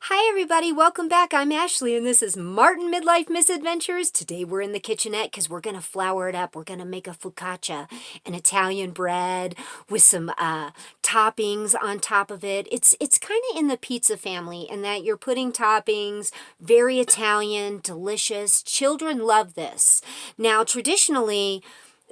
Hi everybody, welcome back. I'm Ashley and this is Martin Midlife Misadventures. Today we're in the kitchenette because we're going to flour it up. We're going to make a focaccia, an Italian bread with some toppings on top of it. It's kind of in the pizza family in that you're putting toppings, very Italian, delicious. Children love this. Now traditionally,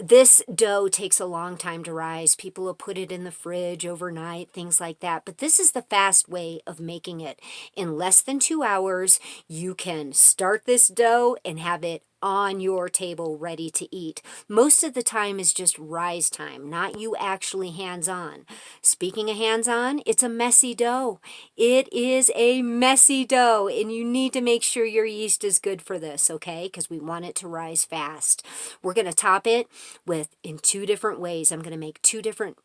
this dough takes a long time to rise. People will put it in the fridge overnight, things like that. But this is the fast way of making it. In less than 2 hours, you can start this dough and have it on your table ready to eat. Most of the time is just rise time, not you actually hands-on. Speaking of hands-on, it's a messy dough. It is a messy dough, and you need to make sure your yeast is good for this, okay? Because we want it to rise fast. We're going to top it in two different ways. I'm going to make two different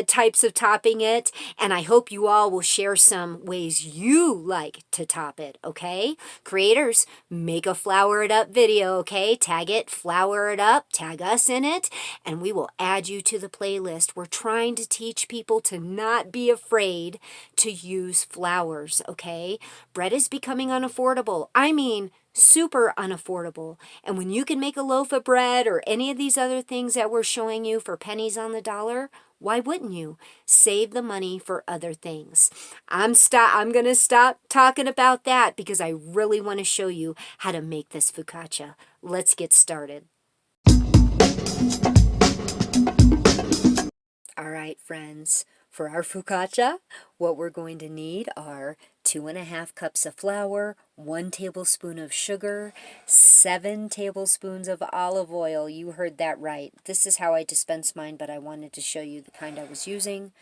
types of topping it, and I hope you all will share some ways you like to top it, okay? Creators, make a flour it up video, okay? Tag it, flour it up, tag us in it, and we will add you to the playlist. We're trying to teach people to not be afraid to use flours, okay? Bread is becoming unaffordable. I mean, super unaffordable. And when you can make a loaf of bread or any of these other things that we're showing you for pennies on the dollar, why wouldn't you save the money for other things? I'm going to stop talking about that because I really want to show you how to make this focaccia. Let's get started. All right, friends, for our focaccia, what we're going to need are 2½ cups of flour, 1 tablespoon of sugar, 7 tablespoons of olive oil. You heard that right. This is how I dispense mine, but I wanted to show you the kind I was using.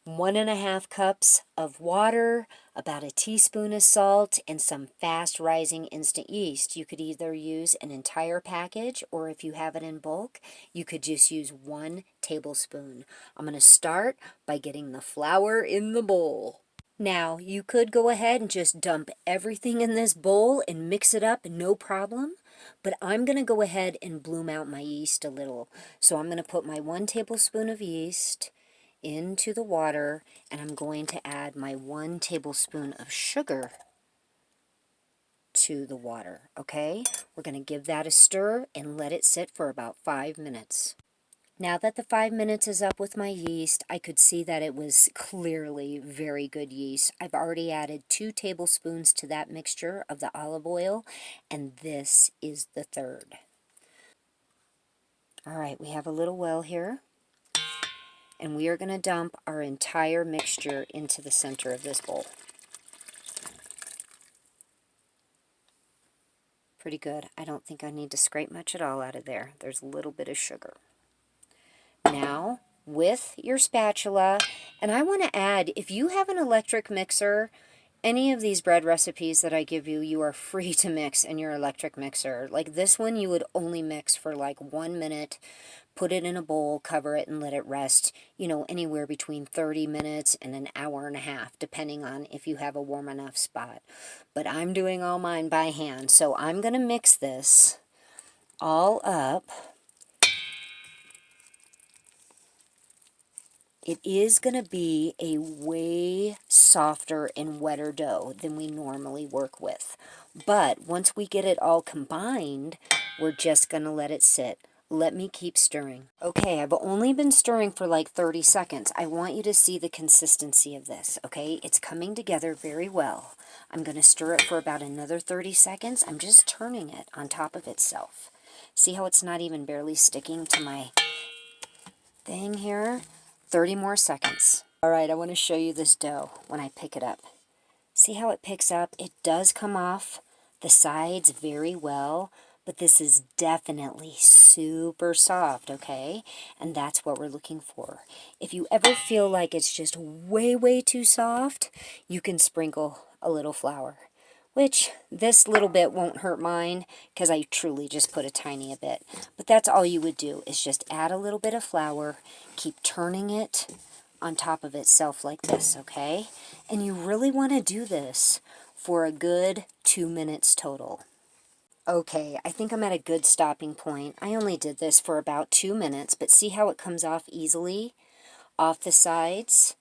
1½ cups of water, about a teaspoon of salt, and some fast-rising instant yeast. You could either use an entire package, or if you have it in bulk, you could just use 1 tablespoon. I'm going to start by getting the flour in the bowl. Now, you could go ahead and just dump everything in this bowl and mix it up, no problem. But I'm going to go ahead and bloom out my yeast a little. So I'm going to put my 1 tablespoon of yeast into the water, and I'm going to add my 1 tablespoon of sugar to the water, okay? We're going to give that a stir and let it sit for about 5 minutes. Now that the 5 minutes is up with my yeast, I could see that it was clearly very good yeast. I've already added 2 tablespoons to that mixture of the olive oil, and this is the third. All right, we have a little well here. And we are going to dump our entire mixture into the center of this bowl. Pretty good. I don't think I need to scrape much at all out of there. There's a little bit of sugar. Now, with your spatula, and I want to add, if you have an electric mixer, any of these bread recipes that I give you, you are free to mix in your electric mixer. Like this one, you would only mix for like 1 minute. Put it in a bowl, cover it, and let it rest, you know, anywhere between 30 minutes and an hour and a half, depending on if you have a warm enough spot. But I'm doing all mine by hand, so I'm going to mix this all up. It is going to be a way softer and wetter dough than we normally work with. But once we get it all combined, we're just going to let it sit. Let me keep stirring. Okay, I've only been stirring for like 30 seconds. I want you to see the consistency of this, okay? It's coming together very well. I'm going to stir it for about another 30 seconds. I'm just turning it on top of itself. See how it's not even barely sticking to my thing here? 30 more seconds. All right, I want to show you this dough when I pick it up. See how it picks up? It does come off the sides very well. But this is definitely super soft, okay? And that's what we're looking for. If you ever feel like it's just way, way too soft, you can sprinkle a little flour. Which, this little bit won't hurt mine, because I truly just put a tiny bit. But that's all you would do, is just add a little bit of flour, keep turning it on top of itself like this, okay? And you really want to do this for a good 2 minutes total. Okay, I think I'm at a good stopping point. I only did this for about 2 minutes, but see how it comes off easily off the sides?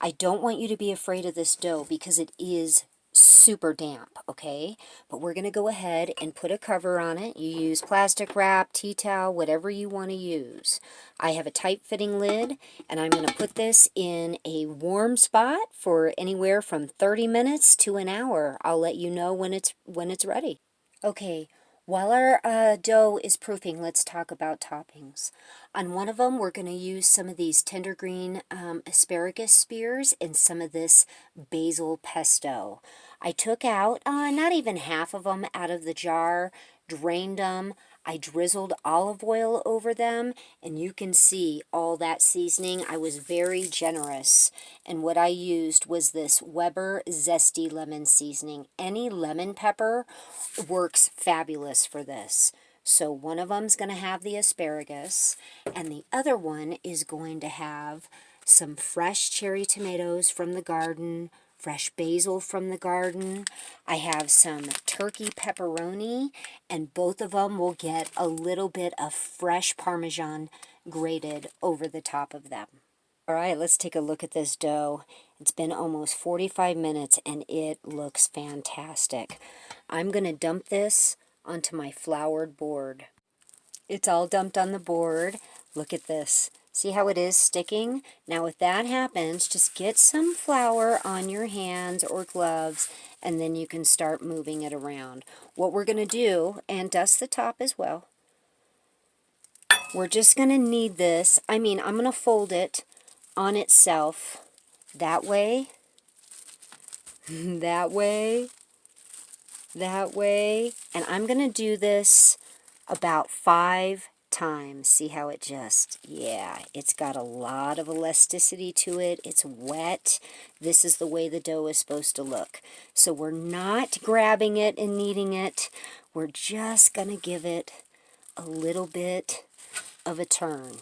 I don't want you to be afraid of this dough because it is super damp, okay? But we're going to go ahead and put a cover on it. You use plastic wrap, tea towel, whatever you want to use. I have a tight-fitting lid, and I'm going to put this in a warm spot for anywhere from 30 minutes to an hour. I'll let you know when it's ready. Okay, while our dough is proofing, let's talk about toppings. On one of them, we're going to use some of these tender green asparagus spears and some of this basil pesto. I took out not even half of them out of the jar, drained them. I drizzled olive oil over them, and you can see all that seasoning. I was very generous, and what I used was this Weber Zesty Lemon Seasoning. Any lemon pepper works fabulous for this. So one of them's going to have the asparagus, and the other one is going to have some fresh cherry tomatoes from the garden, fresh basil from the garden. I have some turkey pepperoni, and both of them will get a little bit of fresh Parmesan grated over the top of them. All right, let's take a look at this dough. It's been almost 45 minutes, and it looks fantastic. I'm going to dump this onto my floured board. It's all dumped on the board. Look at this. See how it is sticking? Now if that happens, just get some flour on your hands or gloves, and then you can start moving it around. What we're going to do, and dust the top as well, we're just going to knead this. I'm going to fold it on itself that way, that way, that way, and I'm going to do this about 5 times. See how it just, yeah, it's got a lot of elasticity to it. It's wet. This is the way the dough is supposed to look. So we're not grabbing it and kneading it. We're just going to give it a little bit of a turn.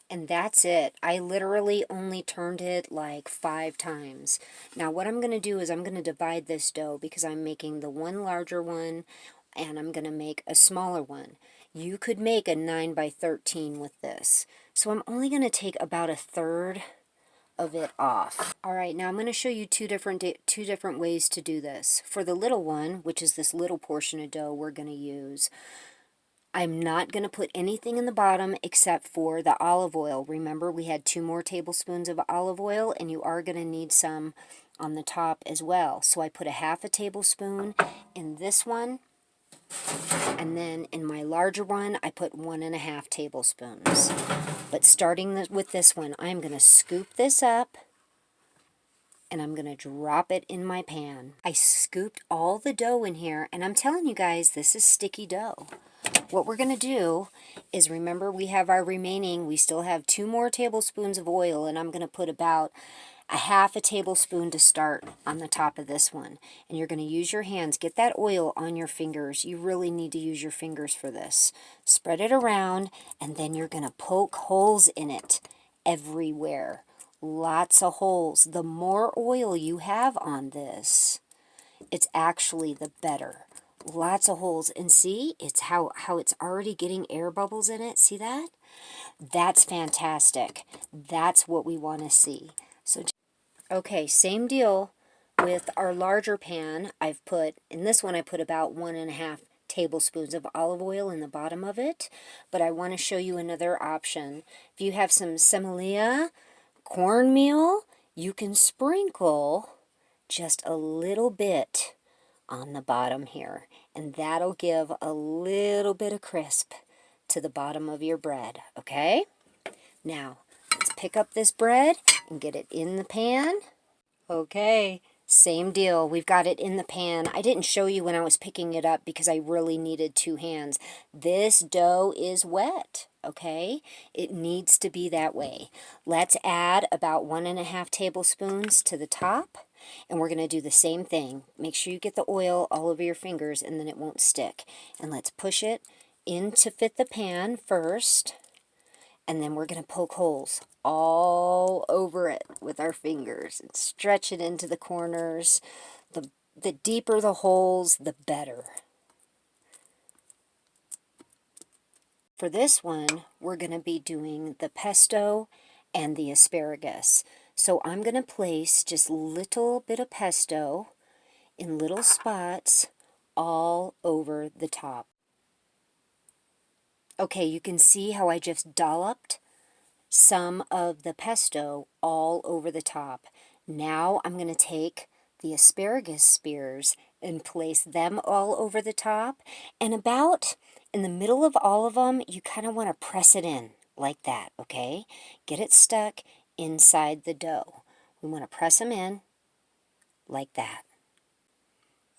And that's it. I literally only turned it like 5 times. Now what I'm going to do is I'm going to divide this dough because I'm making the one larger one and I'm going to make a smaller one. You could make a 9 by 13 with this. So I'm only going to take about 1/3 of it off. All right, now I'm going to show you two different ways to do this. For the little one, which is this little portion of dough we're going to use, I'm not going to put anything in the bottom except for the olive oil. Remember, we had 2 more tablespoons of olive oil, and you are going to need some on the top as well. So I put 1/2 tablespoon in this one, and then in my larger one, I put 1.5 tablespoons. But starting with this one, I'm going to scoop this up, and I'm going to drop it in my pan. I scooped all the dough in here, and I'm telling you guys, this is sticky dough. What we're going to do is, remember, we have our remaining, we still have 2 more tablespoons of oil, and I'm going to put about 1/2 tablespoon to start on the top of this one. And you're going to use your hands. Get that oil on your fingers. You really need to use your fingers for this. Spread it around, and then you're going to poke holes in it everywhere. Lots of holes. The more oil you have on this, it's actually the better. Lots of holes. And see, it's how it's already getting air bubbles in it. See that? That's fantastic. That's what we want to see. So, okay, same deal with our larger pan. I've put, in this one I put about 1.5 tablespoons of olive oil in the bottom of it. But I want to show you another option. If you have some semolina, cornmeal, you can sprinkle just a little bit on the bottom here, and that'll give a little bit of crisp to the bottom of your bread, okay? Now, let's pick up this bread and get it in the pan. Okay, same deal. We've got it in the pan. I didn't show you when I was picking it up because I really needed 2 hands. This dough is wet, okay? It needs to be that way. Let's add about 1.5 tablespoons to the top, and we're going to do the same thing. Make sure you get the oil all over your fingers, and then it won't stick. And let's push it in to fit the pan first, and then we're going to poke holes all over it with our fingers and stretch it into the corners. The deeper the holes, the better. For this one, we're going to be doing the pesto and the asparagus. So I'm going to place just a little bit of pesto in little spots all over the top. Okay, you can see how I just dolloped some of the pesto all over the top. Now I'm going to take the asparagus spears and place them all over the top. And about in the middle of all of them, you kind of want to press it in like that, okay? Get it stuck inside the dough. We want to press them in like that.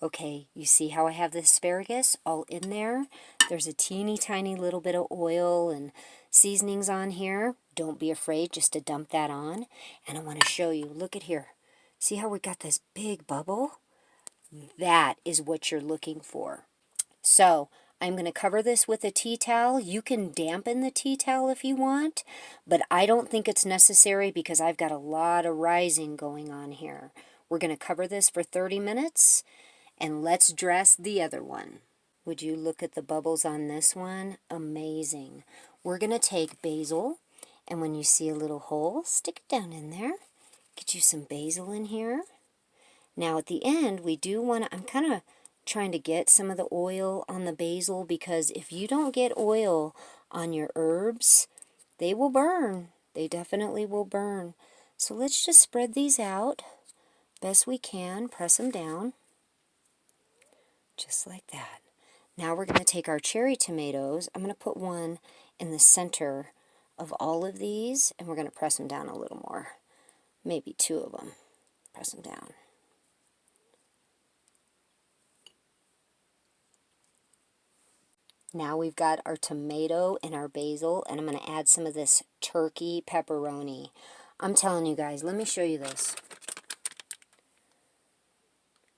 Okay, you see how I have the asparagus all in there? There's a teeny tiny little bit of oil and seasonings on here. Don't be afraid just to dump that on. And I want to show you, look at here. See how we got this big bubble? That is what you're looking for. So I'm going to cover this with a tea towel. You can dampen the tea towel if you want, but I don't think it's necessary because I've got a lot of rising going on here. We're going to cover this for 30 minutes. And let's dress the other one. Would you look at the bubbles on this one? Amazing. We're going to take basil, and when you see a little hole, stick it down in there. Get you some basil in here. Now at the end, we do want to, I'm kind of trying to get some of the oil on the basil because if you don't get oil on your herbs, they will burn. They definitely will burn. So let's just spread these out best we can. Press them down. Just like that. Now we're going to take our cherry tomatoes. I'm going to put one in the center of all of these, and we're going to press them down a little more. Maybe two of them. Press them down. Now we've got our tomato and our basil, and I'm going to add some of this turkey pepperoni. I'm telling you guys, let me show you this.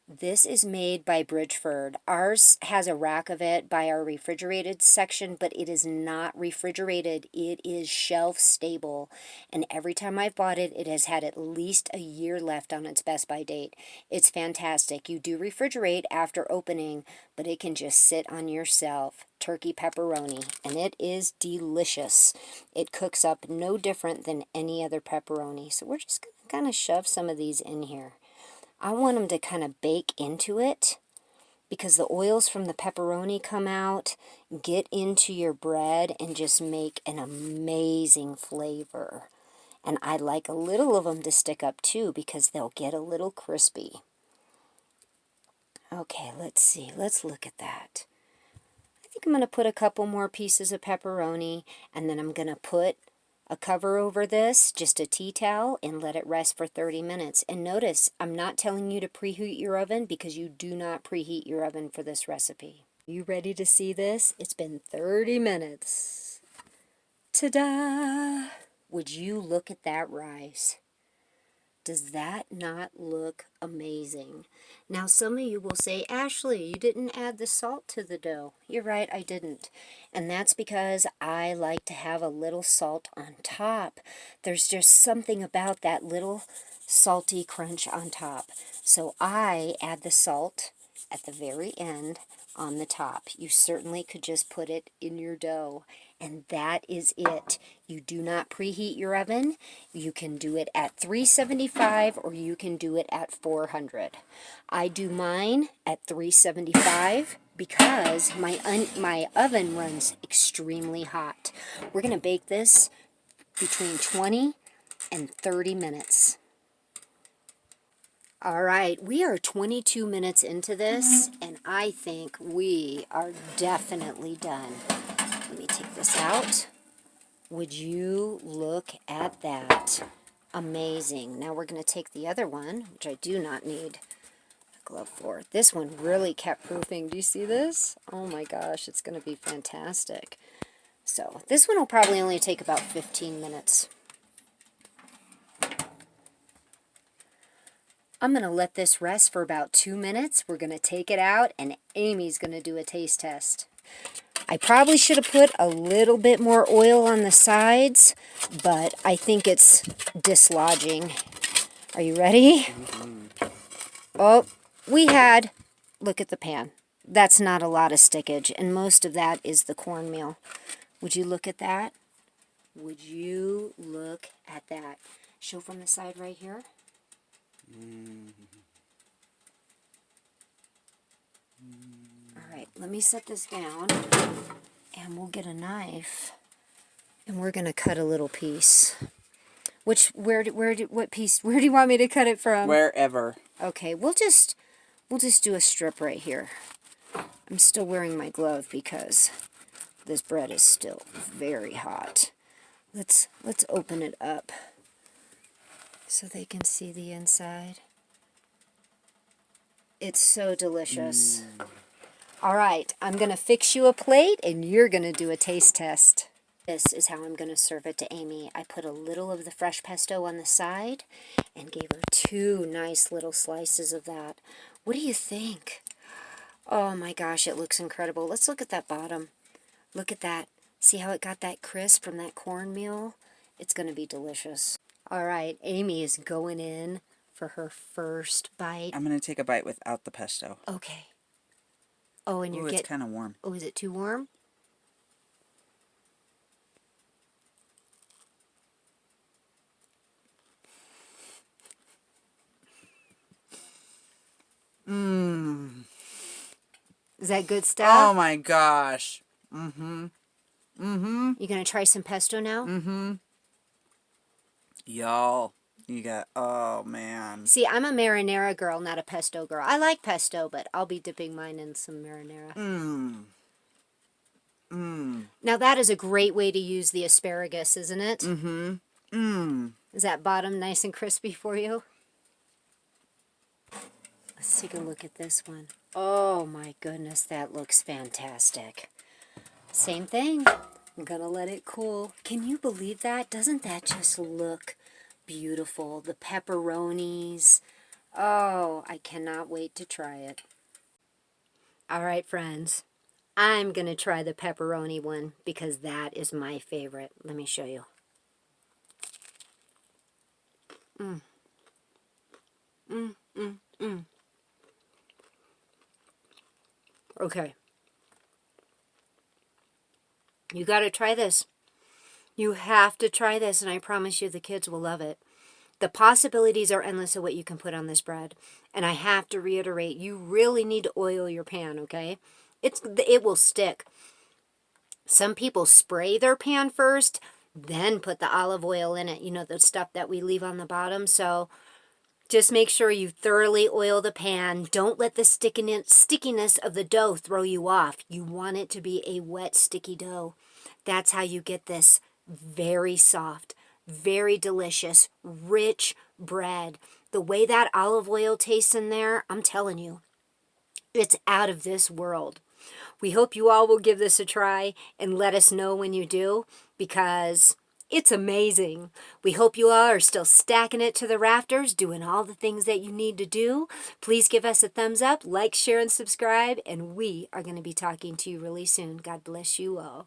This is made by Bridgeford. Ours has a rack of it by our refrigerated section, but it is not refrigerated. It is shelf stable. And every time I've bought it, it has had at least a year left on its best by date. It's fantastic. You do refrigerate after opening, but it can just sit on your shelf. Turkey pepperoni, and it is delicious. It cooks up no different than any other pepperoni. So we're just going to kind of shove some of these in here. I want them to kind of bake into it because the oils from the pepperoni come out, get into your bread, and just make an amazing flavor. And I like a little of them to stick up too because they'll get a little crispy. Okay, let's see. Let's look at that. I think I'm going to put a couple more pieces of pepperoni, and then I'm going to put a cover over this, just a tea towel, and let it rest for 30 minutes. And notice, I'm not telling you to preheat your oven because you do not preheat your oven for this recipe. You ready to see this? It's been 30 minutes. Ta-da! Would you look at that rise? Does that not look amazing? Now, some of you will say, Ashley, you didn't add the salt to the dough. You're right, I didn't. And that's because I like to have a little salt on top. There's just something about that little salty crunch on top. So I add the salt at the very end on the top. You certainly could just put it in your dough. And that is it. You do not preheat your oven. You can do it at 375 or you can do it at 400. I do mine at 375 because my oven runs extremely hot. We're going to bake this between 20 and 30 minutes. All right, we are 22 minutes into this, and I think we are definitely done. Let me take this out. Would you look at that? Amazing. Now we're going to take the other one, which I do not need a glove for. This one really kept proofing. Do you see this? Oh my gosh, it's going to be fantastic. So this one will probably only take about 15 minutes. I'm going to let this rest for about 2 minutes. We're going to take it out, and Amy's going to do a taste test. I probably should have put a little bit more oil on the sides, but I think it's dislodging. Are you ready? Mm-hmm. Oh, look at the pan. That's not a lot of stickage, and most of that is the cornmeal. Would you look at that? Would you look at that? Show from the side right here. All right, let me set this down, and we'll get a knife, and we're gonna cut a little piece. What piece? Where do you want me to cut it from? Wherever. Okay, we'll just do a strip right here. I'm still wearing my glove because this bread is still very hot. Let's open it up so they can see the inside. It's so delicious. All right, I'm going to fix you a plate, and you're going to do a taste test. This is how I'm going to serve it to Amy. I put a little of the fresh pesto on the side and gave her 2 nice little slices of that. What do you think? Oh my gosh, it looks incredible. Let's look at that bottom. Look at that. See how it got that crisp from that cornmeal? It's going to be delicious. All right, Amy is going in for her first bite. I'm going to take a bite without the pesto. Okay. Oh, and you're it's kind of warm. Oh, is it too warm? Mmm. Is that good stuff? Oh my gosh. Mm-hmm. Mm-hmm. You gonna try some pesto now? Mm-hmm. Y'all, you got, oh man. See, I'm a marinara girl, not a pesto girl. I like pesto, but I'll be dipping mine in some marinara. Mmm. Mmm. Now that is a great way to use the asparagus, isn't it? Mm-hmm. Mmm. Is that bottom nice and crispy for you? Let's take a look at this one. Oh my goodness, that looks fantastic. Same thing. I'm gonna let it cool. Can you believe that? Doesn't that just look beautiful? The pepperonis. Oh, I cannot wait to try it. All right, friends. I'm gonna try the pepperoni one because that is my favorite. Let me show you. Mmm. Mmm, mmm, mmm. Okay. You got to try this. You have to try this, and I promise you the kids will love it. The possibilities are endless of what you can put on this bread. And I have to reiterate, you really need to oil your pan, okay? It will stick. Some people spray their pan first, then put the olive oil in it. You know, the stuff that we leave on the bottom. So just make sure you thoroughly oil the pan. Don't let the stickiness of the dough throw you off. You want it to be a wet, sticky dough. That's how you get this very soft, very delicious, rich bread. The way that olive oil tastes in there, I'm telling you, it's out of this world. We hope you all will give this a try and let us know when you do, because it's amazing. We hope you all are still stacking it to the rafters, doing all the things that you need to do. Please give us a thumbs up, like, share, and subscribe, and we are going to be talking to you really soon. God bless you all.